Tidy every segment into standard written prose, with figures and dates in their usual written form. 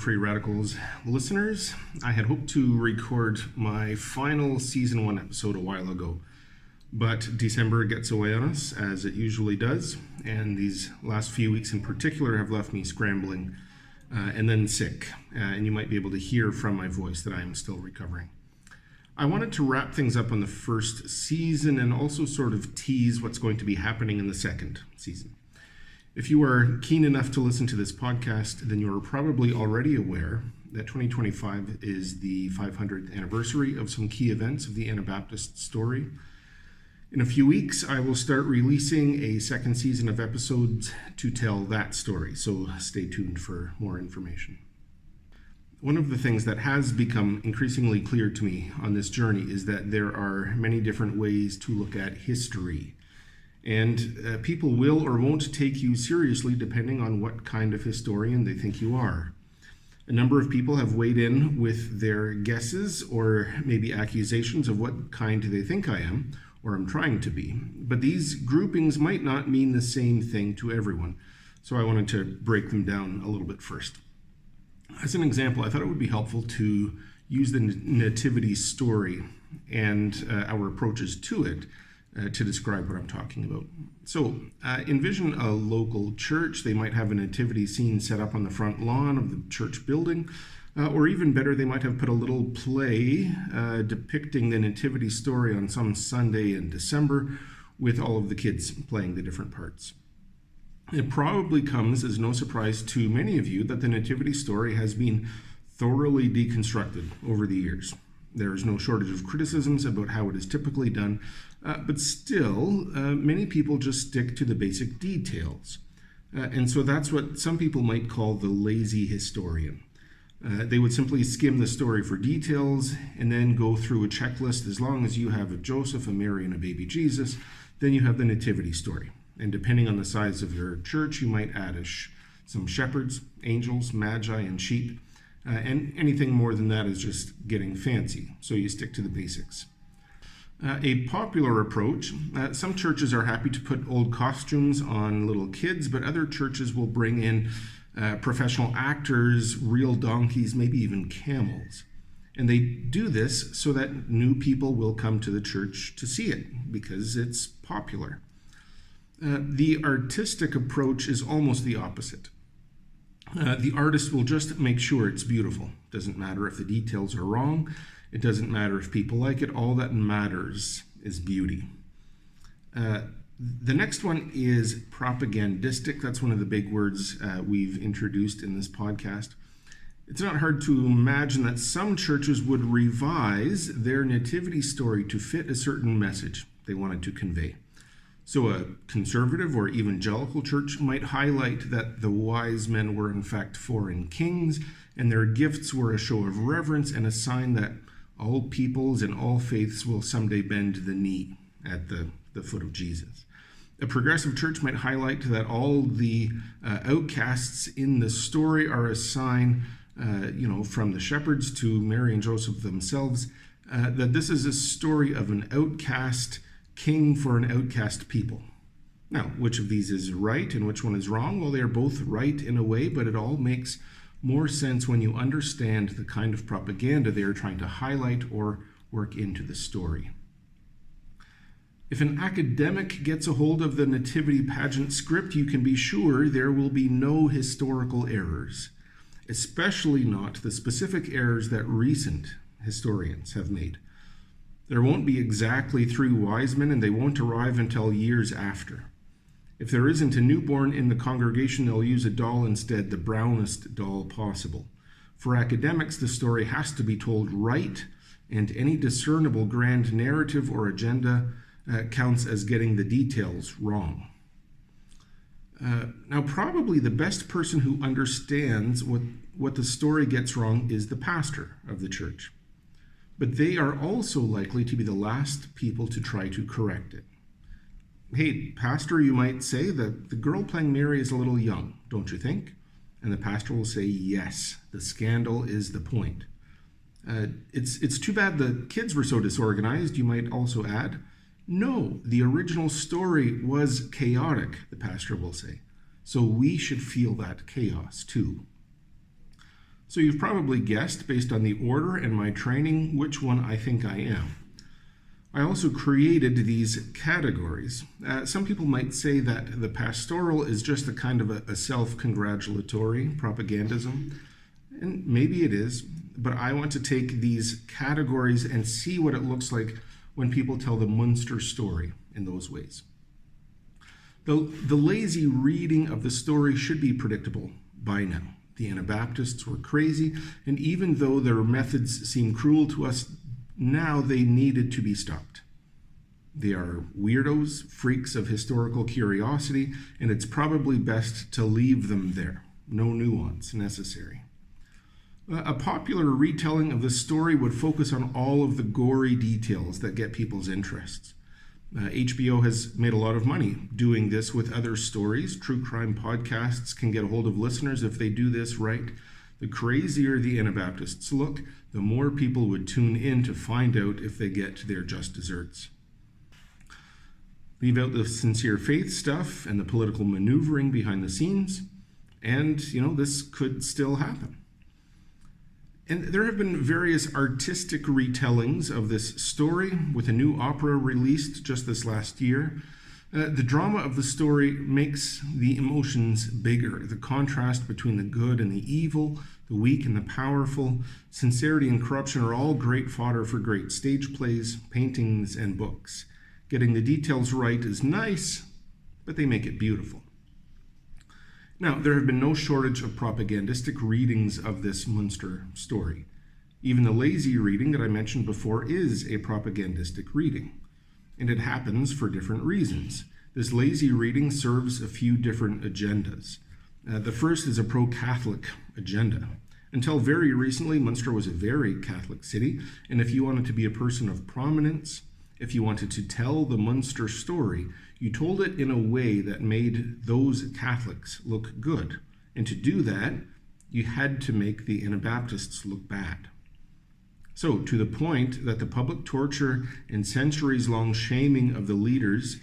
Free Radicals listeners. I had hoped to record my final season 1 episode a while ago, but December gets away on us, as it usually does, and these last few weeks in particular have left me scrambling and then sick, and you might be able to hear from my voice that I am still recovering. I wanted to wrap things up on the first season and also sort of tease what's going to be happening in the second season. If you are keen enough to listen to this podcast, then you are probably already aware that 2025 is the 500th anniversary of some key events of the Anabaptist story. In a few weeks, I will start releasing a second season of episodes to tell that story, so stay tuned for more information. One of the things that has become increasingly clear to me on this journey is that there are many different ways to look at history. And people will or won't take you seriously depending on what kind of historian they think you are. A number of people have weighed in with their guesses or maybe accusations of what kind they think I am or am trying to be. But these groupings might not mean the same thing to everyone. So I wanted to break them down a little bit first. As an example, I thought it would be helpful to use the nativity story and our approaches to it to describe what I'm talking about. So envision a local church. They might have a nativity scene set up on the front lawn of the church building, or even better, they might have put a little play depicting the nativity story on some Sunday in December with all of the kids playing the different parts. It probably comes as no surprise to many of you that the nativity story has been thoroughly deconstructed over the years. There is no shortage of criticisms about how it is typically done, but still, many people just stick to the basic details. And so that's what some people might call the lazy historian. They would simply skim the story for details and then go through a checklist. As long as you have a Joseph, a Mary, and a baby Jesus, then you have the nativity story. And depending on the size of your church, you might add some shepherds, angels, magi, and sheep. And anything more than that is just getting fancy, so you stick to the basics. A popular approach, some churches are happy to put old costumes on little kids, but other churches will bring in professional actors, real donkeys, maybe even camels. And they do this so that new people will come to the church to see it, because it's popular. The artistic approach is almost the opposite. The artist will just make sure it's beautiful. Doesn't matter if the details are wrong. It doesn't matter if people like it. All that matters is beauty. The next one is propagandistic. That's one of the big words we've introduced in this podcast. It's not hard to imagine that some churches would revise their nativity story to fit a certain message they wanted to convey. So a conservative or evangelical church might highlight that the wise men were in fact foreign kings, and their gifts were a show of reverence and a sign that all peoples and all faiths will someday bend the knee at the foot of Jesus. A progressive church might highlight that all the outcasts in the story are a sign, from the shepherds to Mary and Joseph themselves, that this is a story of an outcast king for an outcast people. Now, which of these is right and which one is wrong? Well, they are both right in a way, but it all makes more sense when you understand the kind of propaganda they are trying to highlight or work into the story. If an academic gets a hold of the nativity pageant script, you can be sure there will be no historical errors, especially not the specific errors that recent historians have made. There won't be exactly 3 wise men, and they won't arrive until years after. If there isn't a newborn in the congregation, they'll use a doll instead, the brownest doll possible. For academics, the story has to be told right, and any discernible grand narrative or agenda counts as getting the details wrong. Now, probably the best person who understands what the story gets wrong is the pastor of the church. But they are also likely to be the last people to try to correct it. Hey, pastor, you might say that the girl playing Mary is a little young, don't you think? And the pastor will say, yes, the scandal is the point. It's too bad the kids were so disorganized, you might also add. No, the original story was chaotic, the pastor will say. So we should feel that chaos too. So you've probably guessed, based on the order and my training, which one I think I am. I also created these categories. Some people might say that the pastoral is just a kind of a self-congratulatory propagandism, and maybe it is, but I want to take these categories and see what it looks like when people tell the Münster story in those ways. The lazy reading of the story should be predictable by now. The Anabaptists were crazy, and even though their methods seem cruel to us, now they needed to be stopped. They are weirdos, freaks of historical curiosity, and it's probably best to leave them there. No nuance necessary. A popular retelling of the story would focus on all of the gory details that get people's interests. HBO has made a lot of money doing this with other stories. True crime podcasts can get a hold of listeners if they do this right. The crazier the Anabaptists look, the more people would tune in to find out if they get their just desserts. Leave out the sincere faith stuff and the political maneuvering behind the scenes, and, this could still happen. And there have been various artistic retellings of this story, with a new opera released just this last year. The drama of the story makes the emotions bigger. The contrast between the good and the evil, the weak and the powerful, sincerity and corruption are all great fodder for great stage plays, paintings, and books. Getting the details right is nice, but they make it beautiful. Now, there have been no shortage of propagandistic readings of this Münster story. Even the lazy reading that I mentioned before is a propagandistic reading, and it happens for different reasons. This lazy reading serves a few different agendas. The first is a pro-Catholic agenda. Until very recently, Münster was a very Catholic city, and if you wanted to be a person of prominence, if you wanted to tell the Münster story, you told it in a way that made those Catholics look good. And to do that, you had to make the Anabaptists look bad. So, to the point that the public torture and centuries-long shaming of the leaders,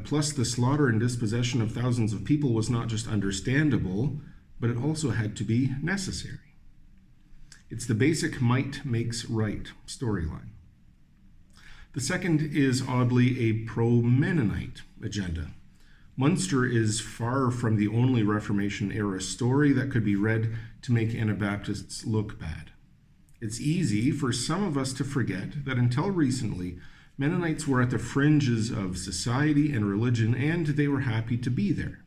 plus the slaughter and dispossession of thousands of people, was not just understandable, but it also had to be necessary. It's the basic might makes right storyline. The second is oddly a pro-Mennonite agenda. Münster is far from the only Reformation-era story that could be read to make Anabaptists look bad. It's easy for some of us to forget that until recently, Mennonites were at the fringes of society and religion, and they were happy to be there.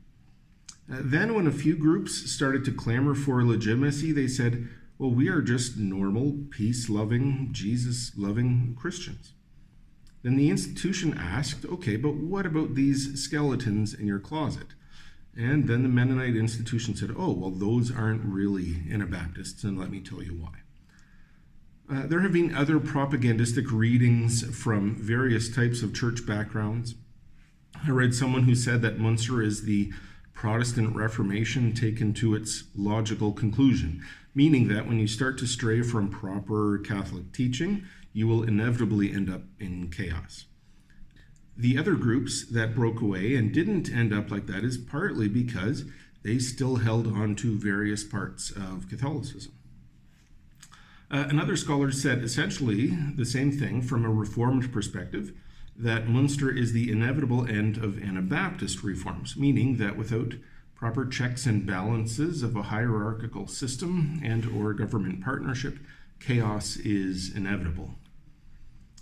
Then when a few groups started to clamor for legitimacy, they said, well, we are just normal, peace-loving, Jesus-loving Christians. Then the institution asked, okay, but what about these skeletons in your closet? And then the Mennonite institution said, oh, well, those aren't really Anabaptists, and let me tell you why. There have been other propagandistic readings from various types of church backgrounds. I read someone who said that Münster is the Protestant Reformation taken to its logical conclusion, meaning that when you start to stray from proper Catholic teaching, you will inevitably end up in chaos. The other groups that broke away and didn't end up like that is partly because they still held on to various parts of Catholicism. Another scholar said essentially the same thing from a Reformed perspective, that Münster is the inevitable end of Anabaptist reforms, meaning that without proper checks and balances of a hierarchical system and or government partnership, chaos is inevitable.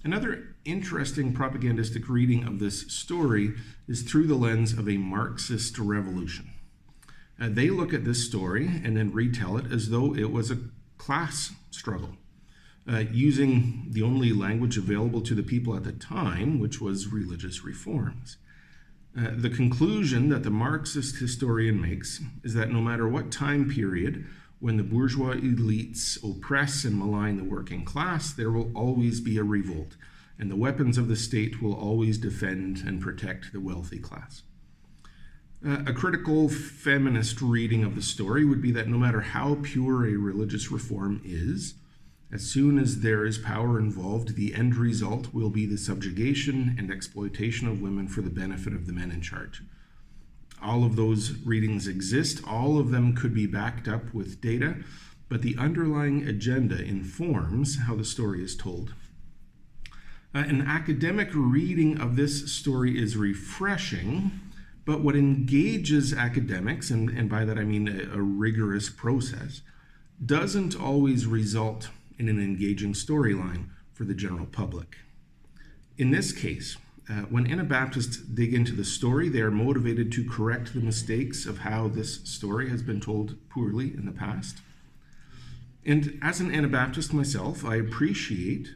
Another interesting propagandistic reading of this story is through the lens of a Marxist revolution. They look at this story and then retell it as though it was a class struggle, using the only language available to the people at the time, which was religious reforms. The conclusion that the Marxist historian makes is that no matter what time period, when the bourgeois elites oppress and malign the working class, there will always be a revolt, and the weapons of the state will always defend and protect the wealthy class. A critical feminist reading of the story would be that no matter how pure a religious reform is, as soon as there is power involved, the end result will be the subjugation and exploitation of women for the benefit of the men in charge. All of those readings exist. All of them could be backed up with data, but the underlying agenda informs how the story is told. An academic reading of this story is refreshing, but what engages academics, and by that I mean a rigorous process, doesn't always result in an engaging storyline for the general public. In this case, when Anabaptists dig into the story, they are motivated to correct the mistakes of how this story has been told poorly in the past. And as an Anabaptist myself, I appreciate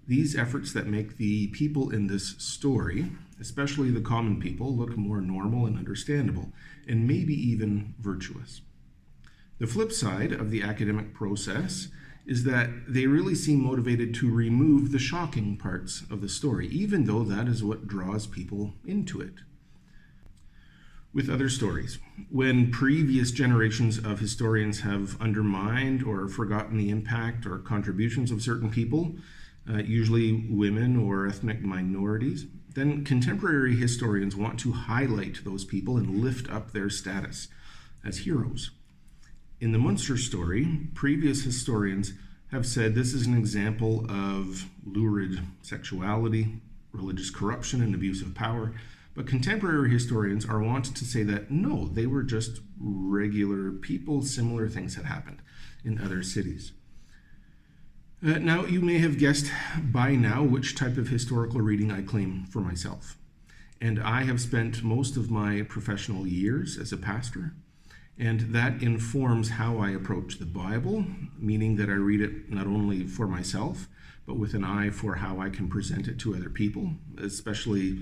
these efforts that make the people in this story, especially the common people, look more normal and understandable, and maybe even virtuous. The flip side of the academic process is that they really seem motivated to remove the shocking parts of the story, even though that is what draws people into it. With other stories, when previous generations of historians have undermined or forgotten the impact or contributions of certain people, usually women or ethnic minorities, then contemporary historians want to highlight those people and lift up their status as heroes. In the Münster story, previous historians have said this is an example of lurid sexuality, religious corruption, and abuse of power, but contemporary historians are wont to say that no, they were just regular people, similar things had happened in other cities. Now, you may have guessed by now which type of historical reading I claim for myself. And I have spent most of my professional years as a pastor, and that informs how I approach the Bible, meaning that I read it not only for myself, but with an eye for how I can present it to other people, especially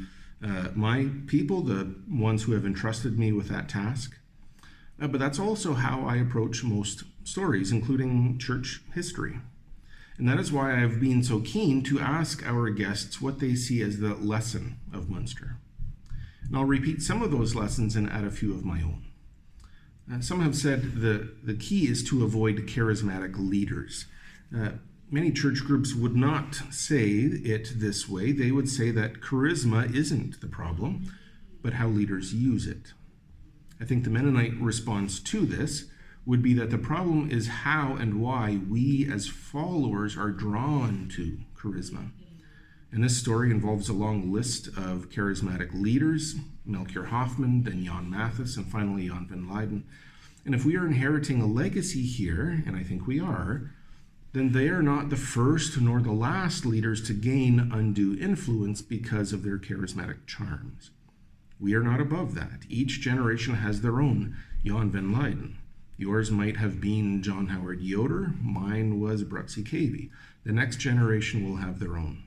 my people, the ones who have entrusted me with that task. But that's also how I approach most stories, including church history. And that is why I've been so keen to ask our guests what they see as the lesson of Münster. And I'll repeat some of those lessons and add a few of my own. Some have said the key is to avoid charismatic leaders. Many church groups would not say it this way. They would say that charisma isn't the problem, but how leaders use it. I think the Mennonite response to this would be that the problem is how and why we as followers are drawn to charisma. And this story involves a long list of charismatic leaders, Melchior Hoffman, then Jan Mathis, and finally Jan van Leyden. And if we are inheriting a legacy here, and I think we are, then they are not the first nor the last leaders to gain undue influence because of their charismatic charms. We are not above that. Each generation has their own Jan van Leyden. Yours might have been John Howard Yoder. Mine was Bruxy Cavey. The next generation will have their own.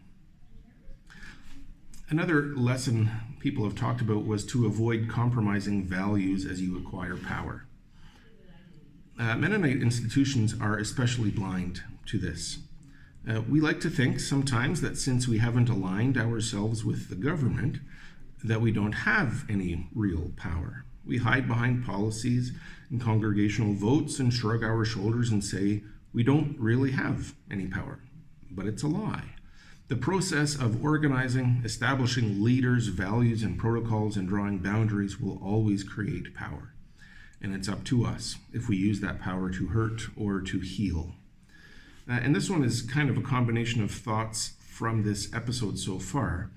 Another lesson people have talked about was to avoid compromising values as you acquire power. Mennonite institutions are especially blind to this. We like to think sometimes that since we haven't aligned ourselves with the government, that we don't have any real power. We hide behind policies and congregational votes and shrug our shoulders and say we don't really have any power. But it's a lie. The process of organizing, establishing leaders, values, and protocols, and drawing boundaries will always create power. And it's up to us if we use that power to hurt or to heal. And this one is kind of a combination of thoughts from this episode so far.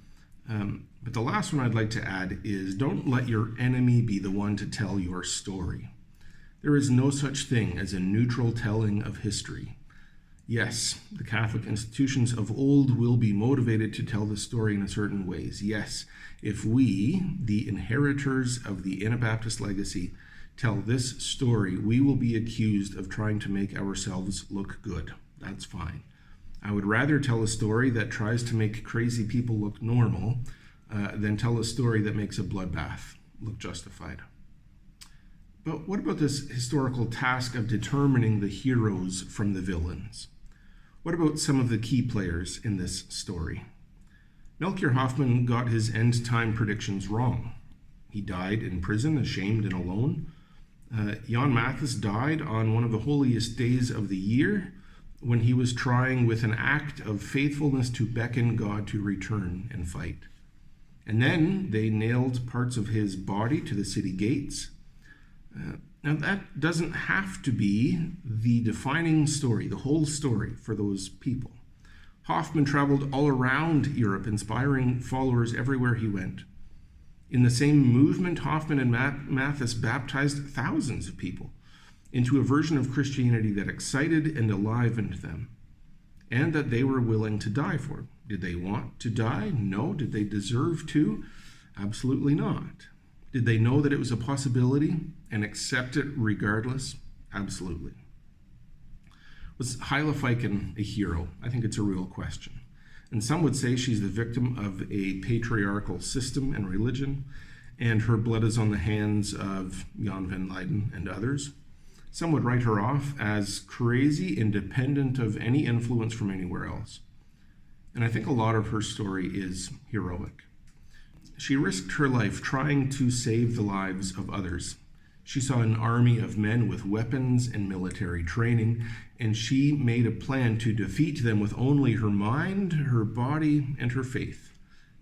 But the last one I'd like to add is don't let your enemy be the one to tell your story. There is no such thing as a neutral telling of history. Yes, the Catholic institutions of old will be motivated to tell the story in certain ways. Yes, if we, the inheritors of the Anabaptist legacy, tell this story, we will be accused of trying to make ourselves look good. That's fine. I would rather tell a story that tries to make crazy people look normal than tell a story that makes a bloodbath look justified. But what about this historical task of determining the heroes from the villains? What about some of the key players in this story? Melchior Hoffman got his end-time predictions wrong. He died in prison, ashamed and alone. Jan Mathis died on one of the holiest days of the year when he was trying with an act of faithfulness to beckon God to return and fight. And then they nailed parts of his body to the city gates. Now, that doesn't have to be the defining story, the whole story for those people. Hoffman traveled all around Europe, inspiring followers everywhere he went. In the same movement, Hoffman and Mathis baptized thousands of people into a version of Christianity that excited and enlivened them, and that they were willing to die for. Did they want to die? No. Did they deserve to? Absolutely not. Did they know that it was a possibility and accept it regardless? Absolutely. Was Hyla Fiken a hero? I think it's a real question. And some would say she's the victim of a patriarchal system and religion, and her blood is on the hands of Jan van Leyden and others. Some would write her off as crazy, independent of any influence from anywhere else. And I think a lot of her story is heroic. She risked her life trying to save the lives of others. She saw an army of men with weapons and military training, and she made a plan to defeat them with only her mind, her body, and her faith.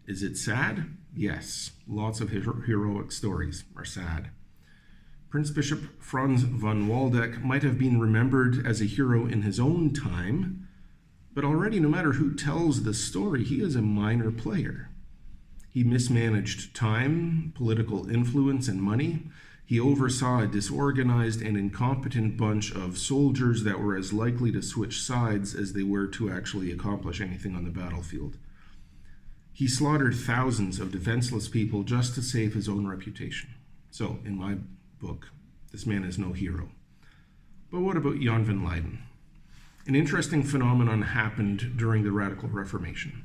Is it sad? Yes. Lots of heroic stories are sad. Prince Bishop Franz von Waldeck might have been remembered as a hero in his own time, but already no matter who tells the story, he is a minor player. He mismanaged time, political influence, and money. He oversaw a disorganized and incompetent bunch of soldiers that were as likely to switch sides as they were to actually accomplish anything on the battlefield. He slaughtered thousands of defenseless people just to save his own reputation. So, in my book, this man is no hero. But what about Jan van Leyden? An interesting phenomenon happened during the Radical Reformation.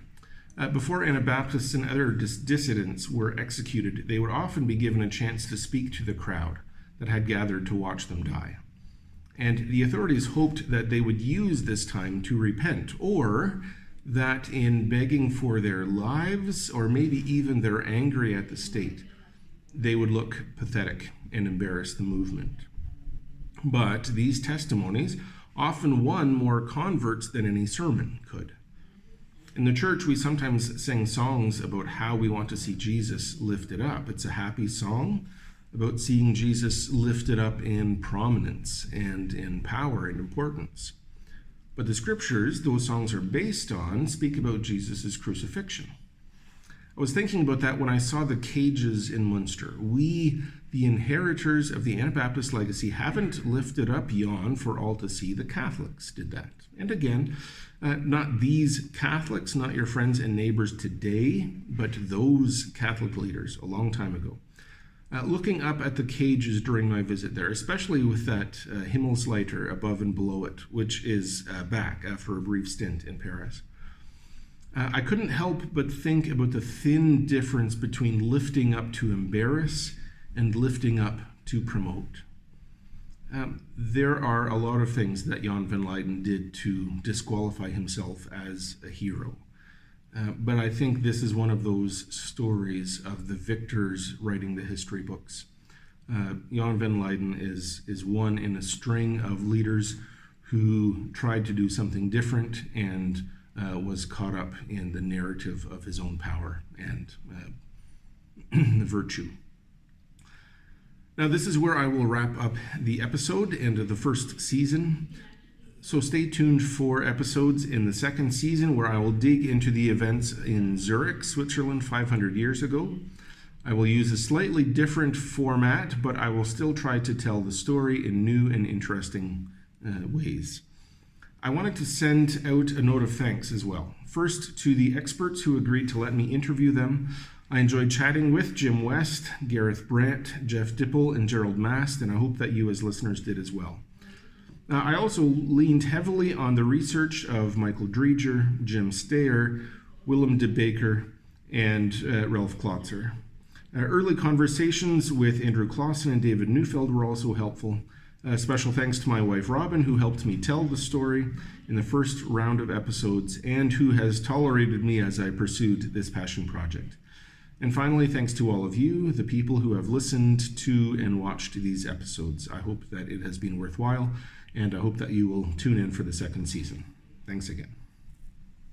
Before Anabaptists and other dissidents were executed, they would often be given a chance to speak to the crowd that had gathered to watch them die. And the authorities hoped that they would use this time to repent, or that in begging for their lives, or maybe even they're angry at the state, they would look pathetic and embarrass the movement. But these testimonies often won more converts than any sermon could. In the church, we sometimes sing songs about how we want to see Jesus lifted up. It's a happy song about seeing Jesus lifted up in prominence and in power and importance. But the scriptures those songs are based on speak about Jesus' crucifixion. I was thinking about that when I saw the cages in Münster. We, the inheritors of the Anabaptist legacy, haven't lifted up Jan for all to see. The Catholics did that. And again, not these Catholics, not your friends and neighbors today, but those Catholic leaders a long time ago. Looking up at the cages during my visit there, especially with that Himmelsleiter above and below it, which is back after a brief stint in Paris. I couldn't help but think about the thin difference between lifting up to embarrass and lifting up to promote. There are a lot of things that Jan van Leyden did to disqualify himself as a hero. But I think this is one of those stories of the victors writing the history books. Jan van Leyden is one in a string of leaders who tried to do something different and was caught up in the narrative of his own power and virtue. Now, this is where I will wrap up the episode and the first season. So stay tuned for episodes in the second season where I will dig into the events in Zürich, Switzerland 500 years ago. I will use a slightly different format, but I will still try to tell the story in new and interesting ways. I wanted to send out a note of thanks as well. First, to the experts who agreed to let me interview them. I enjoyed chatting with Jim West, Gareth Brandt, Jeff Dipple, and Gerald Mast, and I hope that you as listeners did as well. I also leaned heavily on the research of Michael Dreger, Jim Stayer, Willem de Baker, and Ralph Klotzer. Early conversations with Andrew Clausen and David Neufeld were also helpful. Special thanks to my wife Robin, who helped me tell the story in the first round of episodes and who has tolerated me as I pursued this passion project. And finally, thanks to all of you, the people who have listened to and watched these episodes. I hope that it has been worthwhile, and I hope that you will tune in for the second season. Thanks again.